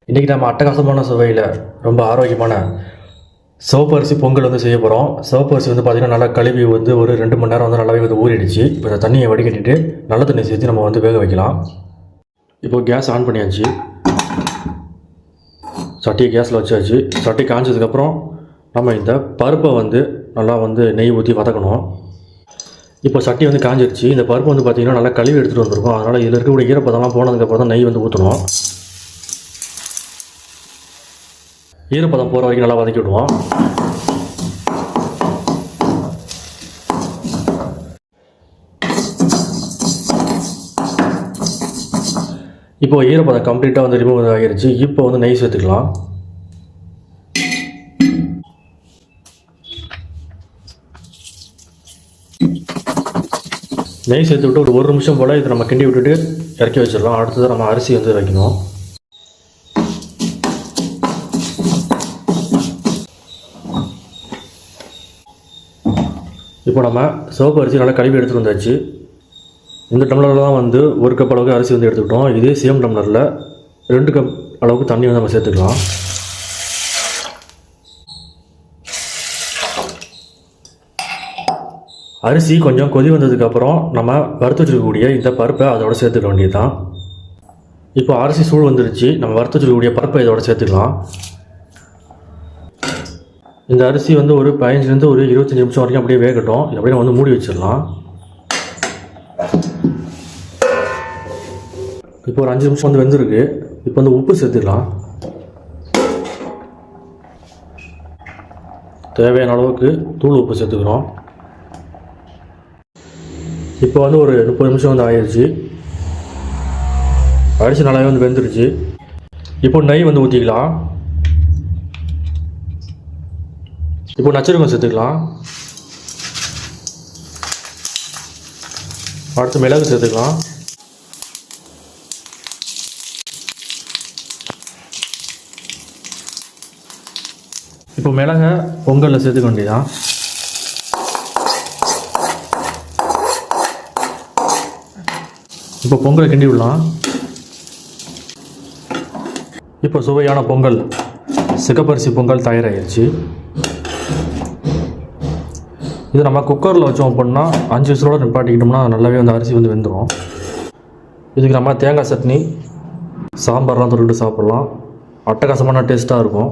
இன்றைக்கி நம்ம அட்டகாசமான சுவையில் ரொம்ப ஆரோக்கியமான சிவப்பு அரிசி பொங்கல் வந்து செய்ய போகிறோம். சிவப்பு அரிசி வந்து பார்த்திங்கன்னா நல்லா கழுவி வந்து ஒரு 2 மணி நேரம் வந்து நல்லாவே வந்து ஊறிடுச்சு. இப்போ இந்த தண்ணியை வடிகட்டிட்டு நல்ல தண்ணி சேர்த்து நம்ம வந்து வேக வைக்கலாம். இப்போ கேஸ் ஆன் பண்ணியாச்சு. சட்டியை கேஸில் வச்சாச்சு. சட்டி காய்ச்சதுக்கப்புறம் நம்ம இந்த பருப்பை வந்து நல்லா வந்து நெய் ஊற்றி வதக்கணும். இப்போ சட்டி வந்து காஞ்சிடுச்சு. இந்த பருப்பு வந்து பார்த்திங்கன்னா நல்லா கழுவி எடுத்துகிட்டு வந்திருக்கும். அதனால் இதில் இருக்கக்கூடிய ஈரப்பதம்லாம் போனதுக்கப்புறம் தான் நெய் வந்து ஊற்றணும். ஈரப்பதம் போகிற வரைக்கும் நல்லா வதக்கி விடுவோம். இப்போ ஈரப்பதம் கம்ப்ளீட்டாக வந்து ரிமூவ் ஆகிருச்சு. இப்போ வந்து நெய் சேர்த்துக்கலாம். நெய் சேர்த்து விட்டு ஒரு நிமிஷம் போல் இதை நம்ம கிண்டி விட்டுட்டு இறக்கி வச்சிடலாம். அடுத்தது நம்ம அரிசி வந்து வைக்கணும். இப்போ நம்ம சிவப்பு அரிசி நல்லா கழுவி எடுத்துகிட்டு வந்தாச்சு. இந்த டம்ளரில் தான் வந்து 1 கப் அளவுக்கு அரிசி வந்து எடுத்துக்கிட்டோம். இதே சேம் டம்ளரில் 2 கப் அளவுக்கு தண்ணி வந்து நம்ம சேர்த்துக்கலாம். அரிசி கொஞ்சம் கொதி வந்ததுக்கப்புறம் நம்ம வறுத்து வச்சுருக்கக்கூடிய இந்த பருப்பை அதோட சேர்த்துக்க வேண்டியது தான். இப்போ அரிசி சூடு வந்துருச்சு. நம்ம வறுத்து வச்சுருக்கக்கூடிய பருப்பை இதோட சேர்த்துக்கலாம். இந்த அரிசி வந்து ஒரு 15லேருந்து ஒரு 25 நிமிஷம் வரைக்கும் அப்படியே வேகட்டும். இது அப்படியே வந்து மூடி வச்சிடலாம். இப்போ ஒரு 5 நிமிஷம் வந்து வெந்திருக்கு. இப்போ வந்து உப்பு சேர்த்துக்கலாம். தேவையான அளவுக்கு தூள் உப்பு சேர்த்துக்கிறோம். இப்போ வந்து ஒரு 30 நிமிஷம் வந்து ஆயிடுச்சு. அரிசி நல்லாவே வந்து வெந்துருச்சு. இப்போ நெய் வந்து ஊற்றிக்கலாம். இப்போ நச்சரிக்கம் சேர்த்துக்கலாம். அடுத்து மிளகு சேர்த்துக்கலாம். இப்போ மிளகை பொங்கலில் சேர்த்துக்க வேண்டியதான். இப்போ பொங்கலை கிண்டி விடலாம். இப்போ சுவையான பொங்கல் சிகப்பரிசி பொங்கல் தயாராகிடுச்சு. இது நம்ம குக்கரில் வச்சோம் அப்படின்னா 5 விசிலோடு நிப்பாட்டிக்கிட்டோம்னா நல்லாவே வந்து அரிசி வந்து வெந்துடும். இதுக்கு நம்ம தேங்காய் சட்னி சாம்பார்லாம் தொட்டுட்டு சாப்பிட்லாம். அட்டகாசமான டேஸ்ட்டாக இருக்கும்.